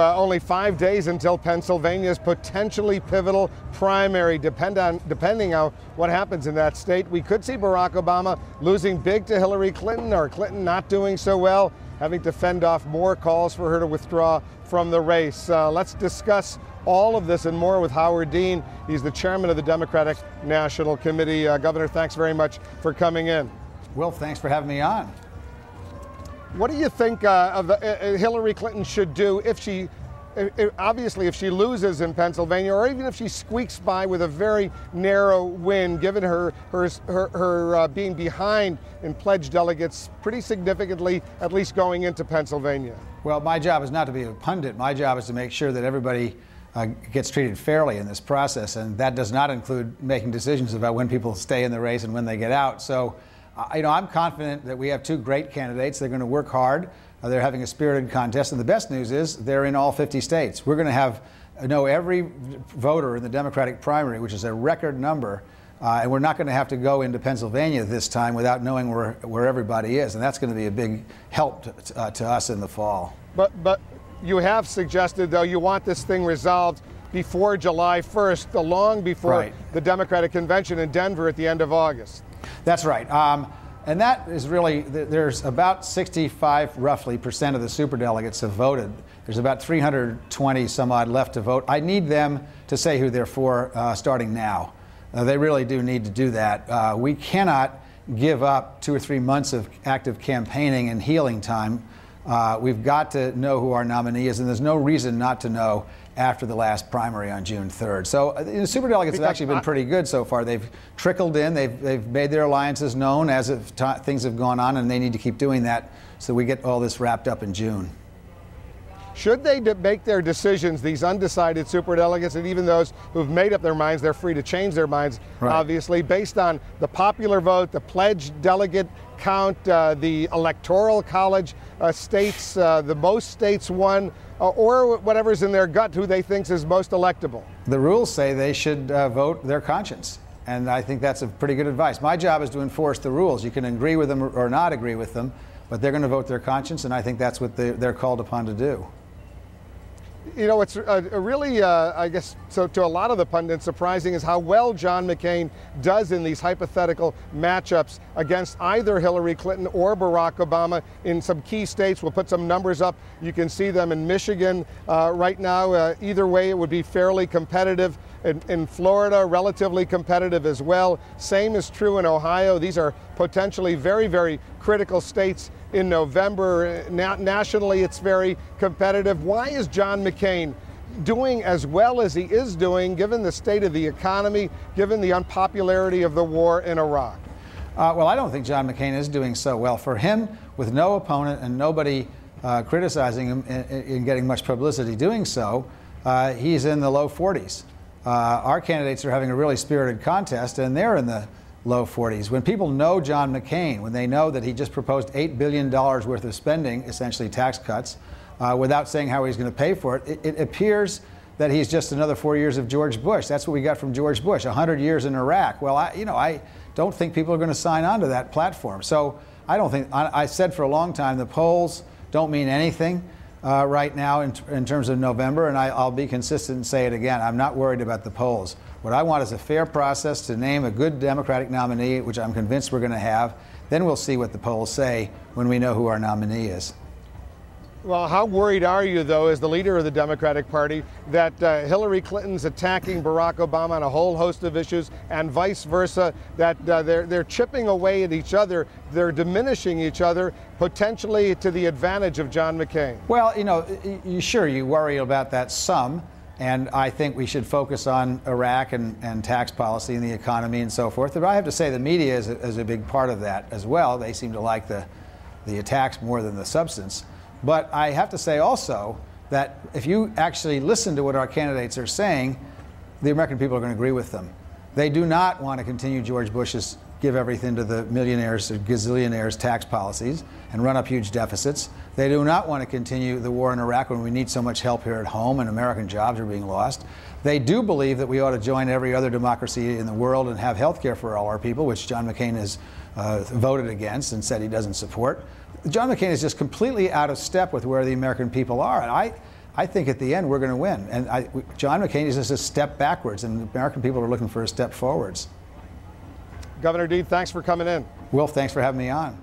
Only 5 days until Pennsylvania's potentially pivotal primary. Depending on what happens in that state, we could see Barack Obama losing big to Hillary Clinton, or Clinton not doing so well, having to fend off more calls for her to withdraw from the race. Let's discuss all of this and more with Howard Dean. He's the chairman of the Democratic National Committee. Governor, thanks very much for coming in. Will, thanks for having me on. What do you think Hillary Clinton should do if she loses in Pennsylvania, or even if she squeaks by with a very narrow win, given her being behind in pledged delegates pretty significantly, at least going into Pennsylvania? Well, my job is not to be a pundit. My job is to make sure that everybody gets treated fairly in this process, and that does not include making decisions about when people stay in the race and when they get out. So, I'm confident that we have two great candidates. They're going to work hard. They're having a spirited contest, and the best news is they're in all 50 states. We're going to know every voter in the Democratic primary, which is a record number, and we're not going to have to go into Pennsylvania this time without knowing where everybody is, and that's going to be a big help to us in the fall. But you have suggested, though, you want this thing resolved before July 1st, long before the Democratic convention in Denver at the end of August. That's right. And that is really, there's about 65, roughly, percent of the superdelegates have voted. There's about 320 some odd left to vote. I need them to say who they're for starting now. They really do need to do that. We cannot give up 2 or 3 months of active campaigning and healing time. We've got to know who our nominee is, and there's no reason not to know after the last primary on June 3rd. So the superdelegates have actually been pretty good so far. They've trickled in. They've made their alliances known as things have gone on, and they need to keep doing that so we get all this wrapped up in June. Should they make their decisions, these undecided superdelegates, and even those who've made up their minds, they're free to change their minds, obviously, based on the popular vote, the pledged delegate count, the electoral college states, the most states won, or whatever's in their gut, who they think is most electable? The rules say they should vote their conscience, and I think that's a pretty good advice. My job is to enforce the rules. You can agree with them or not agree with them, but they're going to vote their conscience, and I think that's what they're called upon to do. You know, what's really, I guess, so to a lot of the pundits, surprising is how well John McCain does in these hypothetical matchups against either Hillary Clinton or Barack Obama in some key states. We'll put some numbers up. You can see them in Michigan right now. Either way, it would be fairly competitive. In Florida, relatively competitive as well. Same is true in Ohio. These are potentially very, very critical states in November. Nationally, it's very competitive. Why is John McCain doing as well as he is doing, given the state of the economy, given the unpopularity of the war in Iraq? Well, I don't think John McCain is doing so well. For him, with no opponent and nobody criticizing him and getting much publicity doing so, he's in the low 40s. Our candidates are having a really spirited contest, and they're in the low 40s. When people know John McCain, when they know that he just proposed $8 billion worth of spending, essentially tax cuts, without saying how he's going to pay for it, it appears that he's just another 4 years of George Bush. That's what we got from George Bush, 100 years in Iraq. Well, I don't think people are going to sign on to that platform. So I said for a long time the polls don't mean anything right now in terms of November, and I'll be consistent and say it again. I'm not worried about the polls. What I want is a fair process to name a good Democratic nominee, which I'm convinced we're going to have. Then we'll see what the polls say when we know who our nominee is. Well, how worried are you, though, as the leader of the Democratic Party, that Hillary Clinton's attacking Barack Obama on a whole host of issues and vice versa, that they're chipping away at each other, they're diminishing each other, potentially to the advantage of John McCain? Well, you worry about that some. And I think we should focus on Iraq and tax policy and the economy and so forth. But I have to say the media is a big part of that as well. They seem to like the attacks more than the substance. But I have to say also that if you actually listen to what our candidates are saying, the American people are going to agree with them. They do not want to continue George Bush's give everything to the millionaires or gazillionaires tax policies and run up huge deficits. They do not want to continue the war in Iraq when we need so much help here at home and American jobs are being lost. They do believe that we ought to join every other democracy in the world and have health care for all our people, which John McCain has voted against and said he doesn't support. John McCain is just completely out of step with where the American people are. And I think at the end we're going to win. And John McCain is just a step backwards, and the American people are looking for a step forwards. Governor Dean, thanks for coming in. Wilf, thanks for having me on.